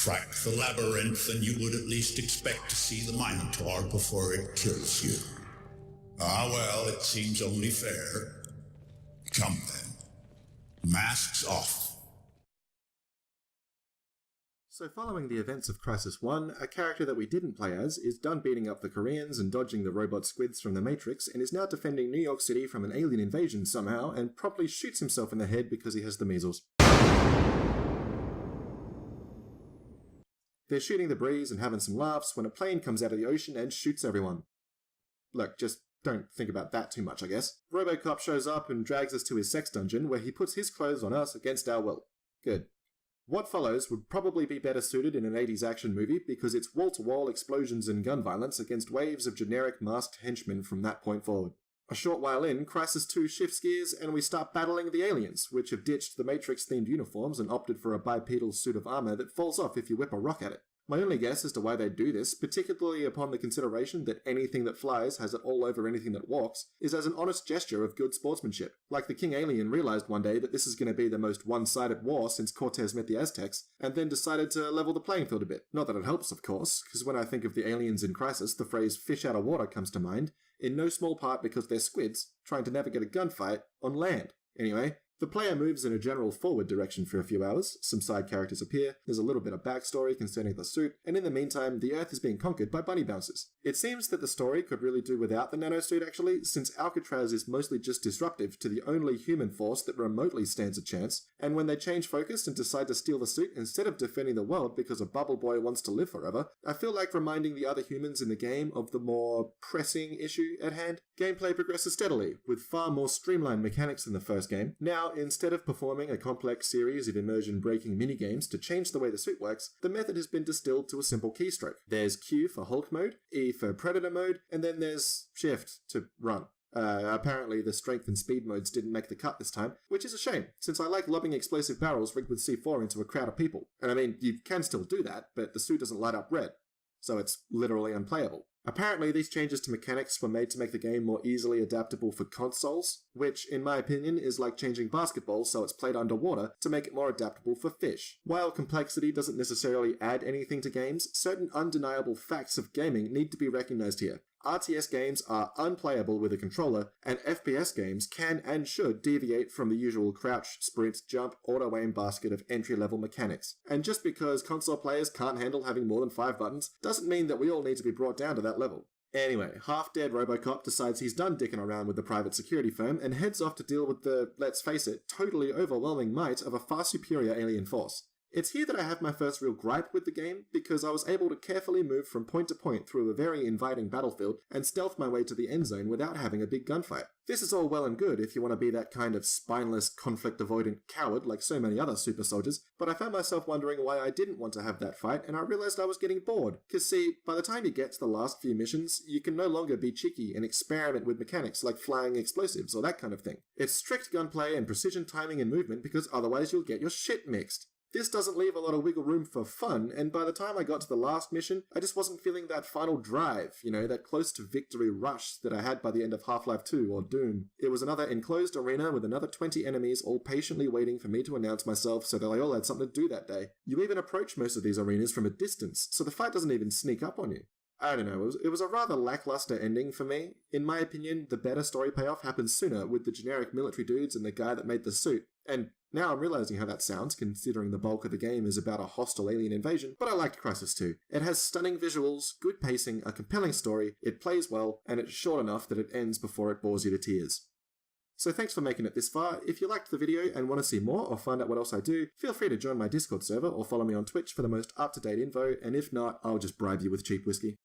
crack the labyrinth and you would at least expect to see the Minotaur before it kills you. Ah well, it seems only fair. Come then. Masks off. So following the events of Crysis 1, a character that we didn't play as is done beating up the Koreans and dodging the robot squids from the Matrix and is now defending New York City from an alien invasion somehow and promptly shoots himself in the head because he has the measles. They're shooting the breeze and having some laughs when a plane comes out of the ocean and shoots everyone. Look, just don't think about that too much, I guess. RoboCop shows up and drags us to his sex dungeon where he puts his clothes on us against our will. Good. What follows would probably be better suited in an 80s action movie because it's wall-to-wall explosions and gun violence against waves of generic masked henchmen from that point forward. A short while in, Crysis 2 shifts gears and we start battling the aliens, which have ditched the Matrix-themed uniforms and opted for a bipedal suit of armor that falls off if you whip a rock at it. My only guess as to why they do this, particularly upon the consideration that anything that flies has it all over anything that walks, is as an honest gesture of good sportsmanship. Like the King Alien realized one day that this is going to be the most one-sided war since Cortez met the Aztecs, and then decided to level the playing field a bit. Not that it helps, of course, because when I think of the aliens in Crysis, the phrase fish out of water comes to mind, in no small part because they're squids trying to navigate a gunfight on land. Anyway, the player moves in a general forward direction for a few hours, some side characters appear, there's a little bit of backstory concerning the suit, and in the meantime, the Earth is being conquered by bunny bouncers. It seems that the story could really do without the nanosuit actually, since Alcatraz is mostly just disruptive to the only human force that remotely stands a chance, and when they change focus and decide to steal the suit instead of defending the world because a bubble boy wants to live forever, I feel like reminding the other humans in the game of the more pressing issue at hand. Gameplay progresses steadily, with far more streamlined mechanics than the first game. Now, instead of performing a complex series of immersion-breaking minigames to change the way the suit works, the method has been distilled to a simple keystroke. There's Q for Hulk mode, E for Predator mode, and then there's Shift to run. Apparently the strength and speed modes didn't make the cut this time, which is a shame, since I like lobbing explosive barrels rigged with C4 into a crowd of people. And I mean, you can still do that, but the suit doesn't light up red, so it's literally unplayable. Apparently these changes to mechanics were made to make the game more easily adaptable for consoles, which, in my opinion, is like changing basketball so it's played underwater to make it more adaptable for fish. While complexity doesn't necessarily add anything to games, certain undeniable facts of gaming need to be recognized here. RTS games are unplayable with a controller, and FPS games can and should deviate from the usual crouch, sprint, jump, auto-aim basket of entry-level mechanics. And just because console players can't handle having more than 5 buttons, doesn't mean that we all need to be brought down to that level. Anyway, half-dead RoboCop decides he's done dicking around with the private security firm and heads off to deal with the, let's face it, totally overwhelming might of a far superior alien force. It's here that I have my first real gripe with the game, because I was able to carefully move from point to point through a very inviting battlefield and stealth my way to the end zone without having a big gunfight. This is all well and good if you want to be that kind of spineless, conflict-avoidant coward like so many other super soldiers, but I found myself wondering why I didn't want to have that fight, and I realized I was getting bored. Cause see, by the time you get to the last few missions, you can no longer be cheeky and experiment with mechanics like flying explosives or that kind of thing. It's strict gunplay and precision timing and movement because otherwise you'll get your shit mixed. This doesn't leave a lot of wiggle room for fun, and by the time I got to the last mission, I just wasn't feeling that final drive, that close to victory rush that I had by the end of Half-Life 2 or Doom. It was another enclosed arena with another 20 enemies all patiently waiting for me to announce myself so that they all had something to do that day. You even approach most of these arenas from a distance, so the fight doesn't even sneak up on you. I don't know, it was a rather lackluster ending for me. In my opinion, the better story payoff happens sooner with the generic military dudes and the guy that made the suit. And now I'm realizing how that sounds, considering the bulk of the game is about a hostile alien invasion, but I liked Crysis 2. It has stunning visuals, good pacing, a compelling story, it plays well, and it's short enough that it ends before it bores you to tears. So thanks for making it this far. If you liked the video and want to see more or find out what else I do, feel free to join my Discord server or follow me on Twitch for the most up-to-date info, and if not, I'll just bribe you with cheap whiskey.